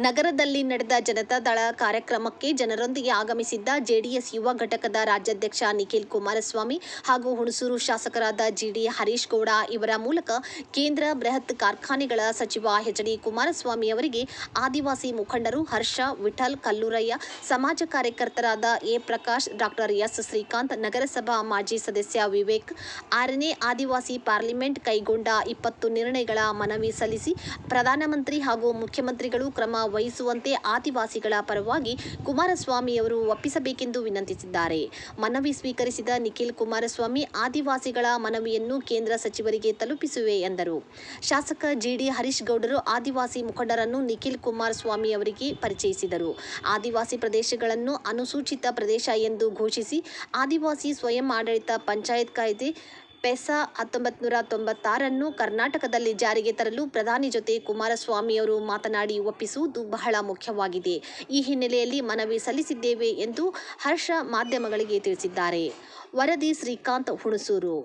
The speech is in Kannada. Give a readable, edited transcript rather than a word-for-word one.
ನಗರದಲ್ಲಿ ನಡೆದ ಜನತಾದಳ ಕಾರ್ಯಕ್ರಮಕ್ಕೆ ಜನರೊಂದಿಗೆ ಆಗಮಿಸಿದ್ದ ಜೆಡಿಎಸ್ ಯುವ ಘಟಕದ ರಾಜ್ಯಾಧ್ಯಕ್ಷ ನಿಖಿಲ್ ಕುಮಾರಸ್ವಾಮಿ ಹಾಗೂ ಹುಣಸೂರು ಶಾಸಕರಾದ ಜಿಡಿ ಹರೀಶ್ ಗೌಡ ಇವರ ಮೂಲಕ ಕೇಂದ್ರ ಬೃಹತ್ ಕಾರ್ಖಾನೆಗಳ ಸಚಿವ ಎಚ್.ಡಿ. ಕುಮಾರಸ್ವಾಮಿ ಅವರಿಗೆ ಆದಿವಾಸಿ ಮುಖಂಡರು ಹರ್ಷ, ವಿಠಲ್, ಕಲ್ಲೂರಯ್ಯ, ಸಮಾಜ ಕಾರ್ಯಕರ್ತರಾದ A. Prakash, doctor S. Srikanth, ನಗರಸಭಾ ಮಾಜಿ ಸದಸ್ಯ ವಿವೇಕ್, 6ನೇ ಆದಿವಾಸಿ ಪಾರ್ಲಿಮೆಂಟ್ ಕೈಗೊಂಡ 20 ನಿರ್ಣಯಗಳ ಮನವಿ ಸಲ್ಲಿಸಿ ಪ್ರಧಾನಮಂತ್ರಿ ಹಾಗೂ ಮುಖ್ಯಮಂತ್ರಿಗಳು ಕ್ರಮ ವಹಿಸುವಂತೆ ಆದಿವಾಸಿಗಳ ಪರವಾಗಿ ಕುಮಾರಸ್ವಾಮಿಯವರು ಒಪ್ಪಿಸಬೇಕೆಂದು ವಿನಂತಿಸಿದ್ದಾರೆ. ಮನವಿ ಸ್ವೀಕರಿಸಿದ ನಿಖಿಲ್ ಕುಮಾರಸ್ವಾಮಿ, ಆದಿವಾಸಿಗಳ ಮನವಿಯನ್ನು ಕೇಂದ್ರ ಸಚಿವರಿಗೆ ತಲುಪಿಸುವೆ ಎಂದರು. ಶಾಸಕ ಜಿಡಿ ಹರೀಶ್ ಗೌಡರು ಆದಿವಾಸಿ ಮುಖಂಡರನ್ನು ನಿಖಿಲ್ ಕುಮಾರಸ್ವಾಮಿ ಅವರಿಗೆ ಪರಿಚಯಿಸಿದರು. ಆದಿವಾಸಿ ಪ್ರದೇಶಗಳನ್ನು ಅನುಸೂಚಿತ ಪ್ರದೇಶ ಎಂದು ಘೋಷಿಸಿ ಆದಿವಾಸಿ ಸ್ವಯಂ ಆಡಳಿತ ಪಂಚಾಯತ್ ಕಾಯ್ದೆ ಪೆಸಾ 1996 ಕರ್ನಾಟಕದಲ್ಲಿ ಜಾರಿಗೆ ತರಲು ಪ್ರಧಾನಿ ಜೊತೆ ಕುಮಾರಸ್ವಾಮಿಯವರು ಮಾತನಾಡಿ ಒಪ್ಪಿಸುವುದು ಬಹಳ ಮುಖ್ಯವಾಗಿದೆ. ಈ ಹಿನ್ನೆಲೆಯಲ್ಲಿ ಮನವಿ ಸಲ್ಲಿಸಿದ್ದೇವೆ ಎಂದು ಹರ್ಷ ಮಾಧ್ಯಮಗಳಿಗೆ ತಿಳಿಸಿದ್ದಾರೆ. ವರದಿ ಶ್ರೀಕಾಂತ್, ಹುಣಸೂರು.